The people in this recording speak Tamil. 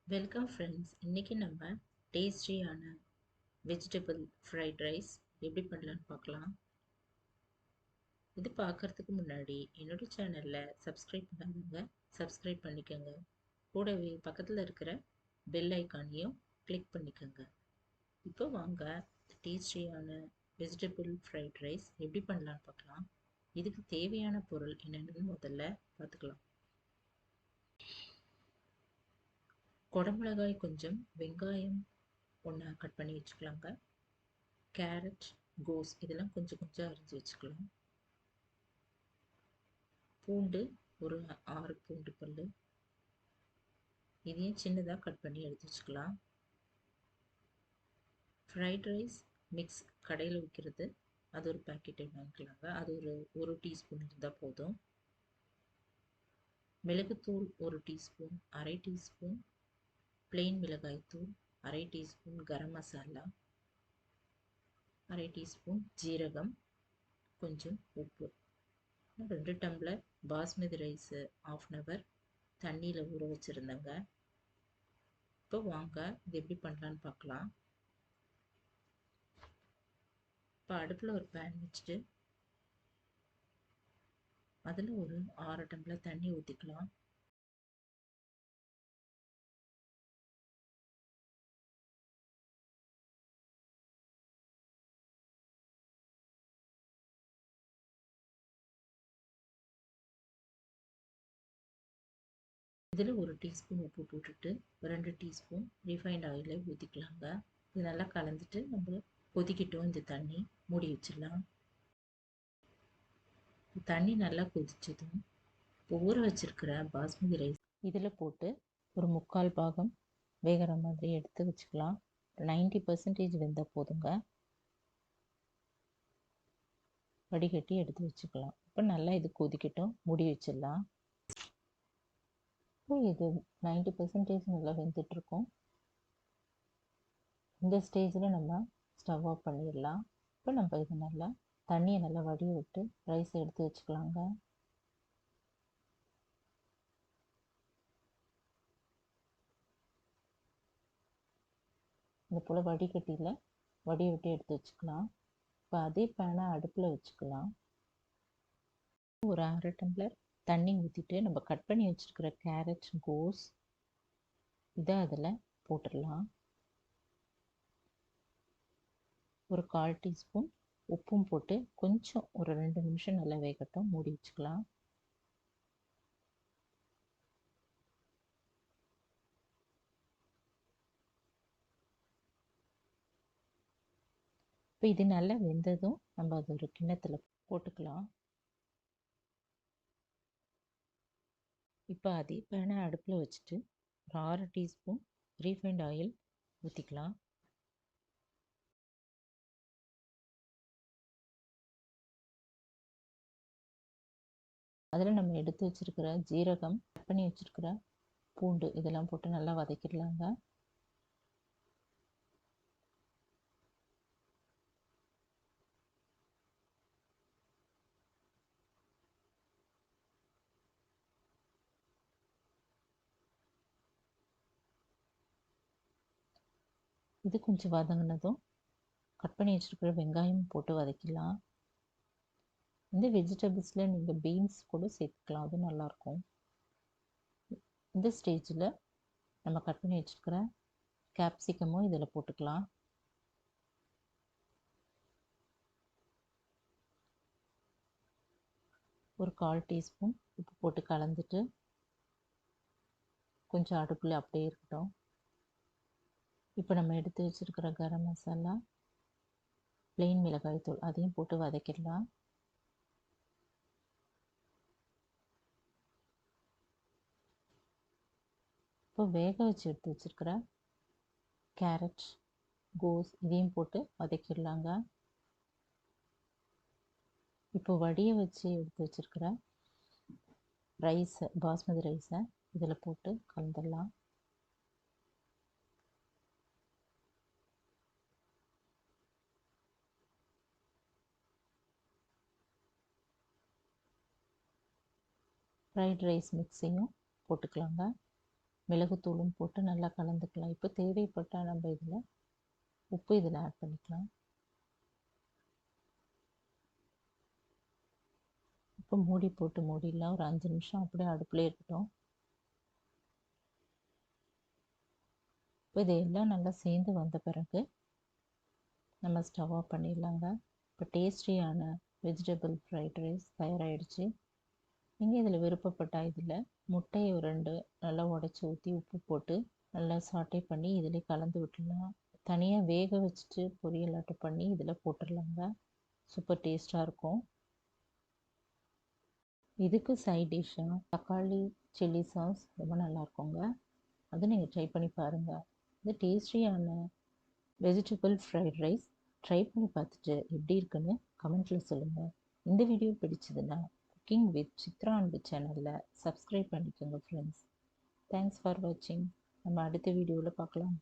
Welcome friends. இன்னைக்கு நம்ம டேஸ்டியான வெஜிடபிள் ஃப்ரைட் ரைஸ் எப்படி பண்ணலான்னு பார்க்கலாம். இது பார்க்கறதுக்கு முன்னாடி என்னோட சேனலில் சப்ஸ்கிரைப் பண்ணாதவங்க சப்ஸ்கிரைப் பண்ணிக்கோங்க. கூடவே பக்கத்தில் இருக்கிற பெல் ஐக்கானையும் கிளிக் பண்ணிக்கோங்க. இப்போ வாங்க டேஸ்டியான வெஜிடபிள் ஃப்ரைட் ரைஸ் எப்படி பண்ணலான்னு பார்க்கலாம். இதுக்கு தேவையான பொருள் என்னென்னு முதல்ல பார்த்துக்கலாம். குடமிளகாய் கொஞ்சம், வெங்காயம் ஒன்றா கட் பண்ணி வச்சுக்கலாங்க. கேரட், கோஸ் இதெல்லாம் கொஞ்சம் கொஞ்சம் அரிஞ்சு வச்சுக்கலாம். பூண்டு ஒரு 6 பூண்டு பல், இதையும் சின்னதாக கட் பண்ணி எடுத்து வச்சுக்கலாம். ஃப்ரைட் ரைஸ் மிக்ஸ் கடையில் விற்கிறது, அது ஒரு பேக்கெட் வாங்கிக்கலாங்க. அது ஒரு டீஸ்பூன் இருந்தால் போதும். மிளகுத்தூள் 1 டீஸ்பூன், அரை டீஸ்பூன் பிளெயின் மிளகாய்த்தூள், அரை டீஸ்பூன் கரம் மசாலா, அரை டீஸ்பூன் ஜீரகம், கொஞ்சம் உப்பு. 2 டம்ளர் பாஸ்மதி ரைஸு 1/2 hour தண்ணியில் ஊற வச்சுருந்தேங்க. இப்போ வாங்க இது எப்படி பண்ணலான்னு பார்க்கலாம். இப்போ அடுப்பில் ஒரு பேன் வச்சுட்டு அதில் ஒரு 6 டம்ளர் தண்ணி ஊற்றிக்கலாம். இதில் 1 டீஸ்பூன் உப்பு போட்டுட்டு 2 டீஸ்பூன் ரீஃபைண்ட் ஆயிலை ஊற்றிக்கலாங்க. இது நல்லா கலந்துட்டு நம்ம கொதிக்கட்டும். இந்த தண்ணி மூடி வச்சிடலாம். தண்ணி நல்லா கொதிச்சதும் ஊற வச்சிருக்கிற பாஸ்மதி ரைஸ் இதில் போட்டு ஒரு 3/4 பாகம் வேகிற மாதிரி எடுத்து வச்சுக்கலாம். 90% வெந்தால் போதுங்க. வடிகட்டி எடுத்து வச்சுக்கலாம். இப்போ நல்லா இது கொதிக்கட்டும், மூடி வச்சிடலாம். இப்போ இது 90% நல்லா வெந்துட்டுருக்கும். இந்த ஸ்டேஜில் நம்ம ஸ்டவ் ஆஃப் பண்ணிடலாம். இப்போ நம்ம இது நல்லா தண்ணியை நல்லா வடிய விட்டு ரைஸை எடுத்து வச்சுக்கலாங்க. இந்த போல் வடிகட்டியில் வடிய விட்டு எடுத்து வச்சுக்கலாம். இப்போ அதே பேனை அடுப்பில் வச்சுக்கலாம். ஒரு 1/2 டம்ளர் தண்ணி ஊற்றிட்டு நம்ம கட் பண்ணி வச்சுருக்கிற கேரட், கோஸ் இதை அதில் போட்டுடலாம். ஒரு 1/4 டீஸ்பூன் உப்பும் போட்டு கொஞ்சம் ஒரு 2 நிமிஷம் நல்லா வேகட்டும், மூடி வச்சுக்கலாம். இப்போ இது நல்லா வெந்ததும் நம்ம அது ஒரு கிண்ணத்தில் போட்டுக்கலாம். இப்போ அதே பேனை அடுப்பில் வச்சுட்டு ஒரு 6 டீஸ்பூன் ரீஃபைண்ட் ஆயில் ஊற்றிக்கலாம். அதில் நம்ம எடுத்து வச்சுருக்கிற ஜீரகம், கட் பண்ணி வச்சுருக்கிற பூண்டு இதெல்லாம் போட்டு நல்லா வதக்கிடலாங்க. இது கொஞ்சம் வதங்கினதும் கட் பண்ணி வச்சுருக்கிற வெங்காயம் போட்டு வதக்கிடலாம். இந்த வெஜிடபிள்ஸில் நீங்கள் பீன்ஸ் கூட சேர்த்துக்கலாம், அது நல்லாயிருக்கும். இந்த ஸ்டேஜில் நம்ம கட் பண்ணி வச்சுருக்கிற கேப்சிகமும் இதில் போட்டுக்கலாம். ஒரு 1/4 டீஸ்பூன் உப்பு போட்டு கலந்துட்டு கொஞ்சம் அடுப்பில் அப்படியே இருக்கட்டும். இப்போ நம்ம எடுத்து வச்சுருக்கிற கரம் மசாலா, பிளெயின் மிளகாய் தூள் அதையும் போட்டு வதக்கிடலாம். இப்போ வேக வச்சு எடுத்து வச்சுருக்கிற கேரட், கோஸ் இதையும் போட்டு வதக்கிடலாங்க. இப்போ வடிய வச்சு எடுத்து வச்சுருக்கிற ரைஸை, பாஸ்மதி ரைஸை இதில் போட்டு கலந்துடலாம். ஃப்ரைட் ரைஸ் மிக்ஸையும் போட்டுக்கலாங்க. மிளகுத்தூளும் போட்டு நல்லா கலந்துக்கலாம். இப்போ தேவைப்பட்டால் நம்ம இதில் உப்பு இதில் ஆட் பண்ணிக்கலாம். இப்போ மூடி போட்டு மூடிடலாம். ஒரு 5 நிமிஷம் அப்படியே அடுப்புலேயே இருக்கட்டும். இப்போ இது எல்லாம் நல்லா சேர்ந்து வந்த பிறகு நம்ம ஸ்டவ் ஆஃப் பண்ணிடலாங்க. இப்போ டேஸ்டியான வெஜிடபிள் ஃப்ரைட் ரைஸ் தயாராகிடுச்சு. நீங்கள் இதில் விருப்பப்பட்டால் இதில் முட்டையை 2 நல்லா உடச்சி ஊற்றி உப்பு போட்டு நல்லா சாட்டே பண்ணி இதில் கலந்து விட்டுடலாம். தனியாக வேக வச்சுட்டு பொரியலாட்டம் பண்ணி இதில் போட்டுடலாங்க. சூப்பர் டேஸ்ட்டாக இருக்கும். இதுக்கு சைட் டிஷ்ஷாக தக்காளி சில்லி சாஸ் ரொம்ப நல்லாயிருக்குங்க. அதை நீங்கள் ட்ரை பண்ணி பாருங்கள். இது டேஸ்டியான வெஜிடபிள் ஃப்ரைட் ரைஸ் ட்ரை பண்ணி பார்த்துட்டு எப்படி இருக்குன்னு கமெண்ட்டில் சொல்லுங்கள். இந்த வீடியோ பிடிச்சதுன்னா குக்கிங் வித் சித்ரா அன்பு சேனலில் சப்ஸ்கிரைப் பண்ணிக்கோங்க ஃப்ரெண்ட்ஸ். தேங்க்ஸ் ஃபார் வாட்சிங். நம்ம அடுத்த வீடியோவில் பார்க்கலாம்.